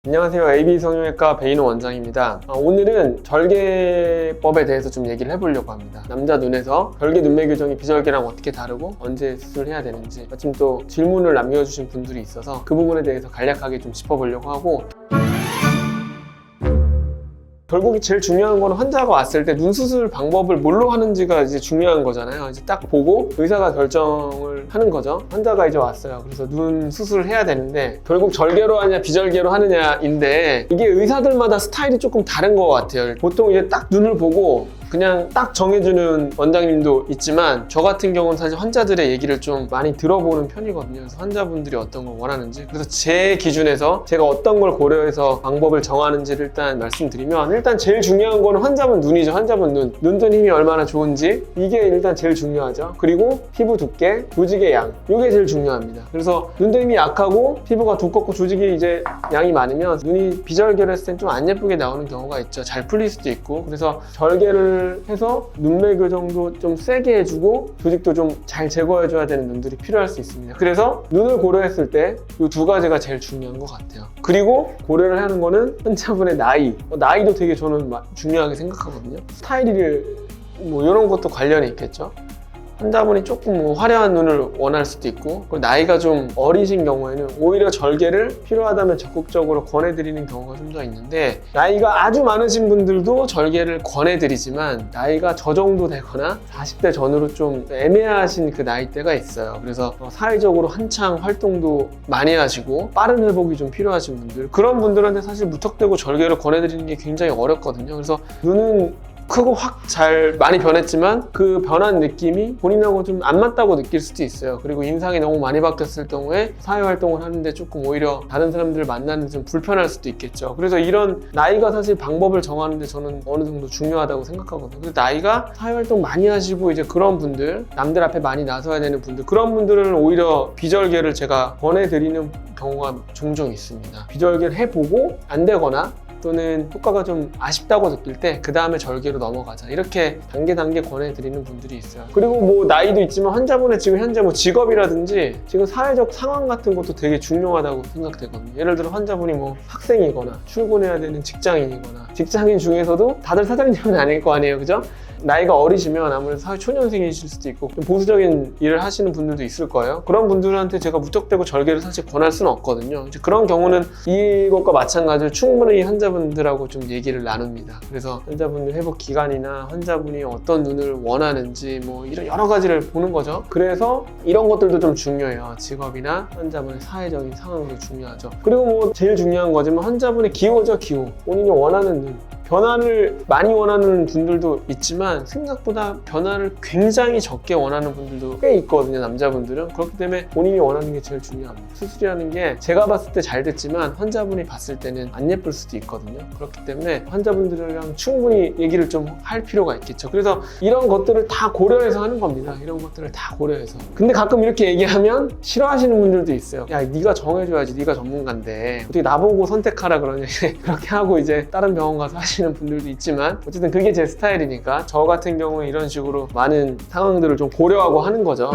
안녕하세요. AB성형외과 베이노 원장입니다. 오늘은 절개법에 대해서 좀 얘기를 해보려고 합니다. 남자 눈에서 절개 눈매 교정이 비절개랑 어떻게 다르고 언제 수술해야 되는지, 마침 또 질문을 남겨주신 분들이 있어서 그 부분에 대해서 간략하게 좀 짚어보려고 하고, 결국 제일 중요한 건 환자가 왔을 때 눈 수술 방법을 뭘로 하는지가 이제 중요한 거잖아요. 이제 딱 보고 의사가 결정을 하는 거죠. 환자가 이제 왔어요. 그래서 눈 수술을 해야 되는데 결국 절개로 하냐 비절개로 하느냐인데, 이게 의사들마다 스타일이 조금 다른 것 같아요. 보통 이제 딱 눈을 보고 그냥 딱 정해주는 원장님도 있지만, 저 같은 경우는 사실 환자들의 얘기를 좀 많이 들어보는 편이거든요. 그래서 환자분들이 어떤 걸 원하는지, 그래서 제 기준에서 제가 어떤 걸 고려해서 방법을 정하는지를 일단 말씀드리면, 일단 제일 중요한 거는 환자분 눈이죠. 환자분 눈뜬 힘이 얼마나 좋은지, 이게 일단 제일 중요하죠. 그리고 피부 두께, 조직의 양, 이게 제일 중요합니다. 그래서 눈뜬 힘이 약하고 피부가 두껍고 조직이 이제 양이 많으면 눈이 비절개를 했을 땐 좀 안 예쁘게 나오는 경우가 있죠. 잘 풀릴 수도 있고. 그래서 절개를 해서 눈매 교정도 좀 세게 해주고 조직도 좀 잘 제거해줘야 되는 눈들이 필요할 수 있습니다. 그래서 눈을 고려했을 때 이 두 가지가 제일 중요한 것 같아요. 그리고 고려를 하는 거는 환자분의 나이도 되게 저는 중요하게 생각하거든요. 스타일을 이런 것도 관련이 있겠죠. 환자분이 조금 화려한 눈을 원할 수도 있고, 그리고 나이가 좀 어리신 경우에는 오히려 절개를 필요하다면 적극적으로 권해드리는 경우가 좀 더 있는데, 나이가 아주 많으신 분들도 절개를 권해드리지만 나이가 저 정도 되거나 40대 전후로 좀 애매하신 그 나이대가 있어요. 그래서 사회적으로 한창 활동도 많이 하시고 빠른 회복이 좀 필요하신 분들, 그런 분들한테 사실 무턱대고 절개를 권해드리는 게 굉장히 어렵거든요. 그래서 눈은 크고 확 잘 많이 변했지만 그 변한 느낌이 본인하고 좀 안 맞다고 느낄 수도 있어요. 그리고 인상이 너무 많이 바뀌었을 경우에 사회활동을 하는데 조금 오히려 다른 사람들을 만나는 좀 불편할 수도 있겠죠. 그래서 이런 나이가 사실 방법을 정하는데 저는 어느 정도 중요하다고 생각하거든요. 그래서 나이가 사회활동 많이 하시고 이제 그런 분들, 남들 앞에 많이 나서야 되는 분들, 그런 분들은 오히려 비절개를 제가 권해드리는 경우가 종종 있습니다. 비절개를 해보고 안 되거나 또는 효과가 좀 아쉽다고 느낄 때 그 다음에 절개로 넘어가자, 이렇게 단계 권해드리는 분들이 있어요. 그리고 나이도 있지만 환자분의 지금 현재 직업이라든지 지금 사회적 상황 같은 것도 되게 중요하다고 생각되거든요. 예를 들어 환자분이 학생이거나 출근해야 되는 직장인이거나, 직장인 중에서도 다들 사장님은 아닐 거 아니에요, 그죠? 나이가 어리시면 아무래도 사회 초년생이실 수도 있고 좀 보수적인 일을 하시는 분들도 있을 거예요. 그런 분들한테 제가 무턱대고 절개를 사실 권할 수는 없거든요. 이제 그런 경우는 이것과 마찬가지로 충분히 환자분들하고 좀 얘기를 나눕니다. 그래서 환자분들 회복 기간이나 환자분이 어떤 눈을 원하는지 이런 여러 가지를 보는 거죠. 그래서 이런 것들도 좀 중요해요. 직업이나 환자분의 사회적인 상황도 중요하죠. 그리고 제일 중요한 거지만 환자분의 기호죠, 기호. 본인이 원하는 눈. 변화를 많이 원하는 분들도 있지만 생각보다 변화를 굉장히 적게 원하는 분들도 꽤 있거든요, 남자분들은. 그렇기 때문에 본인이 원하는 게 제일 중요합니다. 수술이라는 게 제가 봤을 때 잘 됐지만 환자분이 봤을 때는 안 예쁠 수도 있거든요. 그렇기 때문에 환자분들이랑 충분히 얘기를 좀 할 필요가 있겠죠. 그래서 이런 것들을 다 고려해서 하는 겁니다. 이런 것들을 다 고려해서. 근데 가끔 이렇게 얘기하면 싫어하시는 분들도 있어요. 야, 네가 정해줘야지, 네가 전문가인데 어떻게 나보고 선택하라 그러냐. 그렇게 하고 이제 다른 병원 가서 하시는 분들도 있지만, 어쨌든 그게 제 스타일이니까 저 같은 경우는 이런 식으로 많은 상황들을 좀 고려하고 하는 거죠.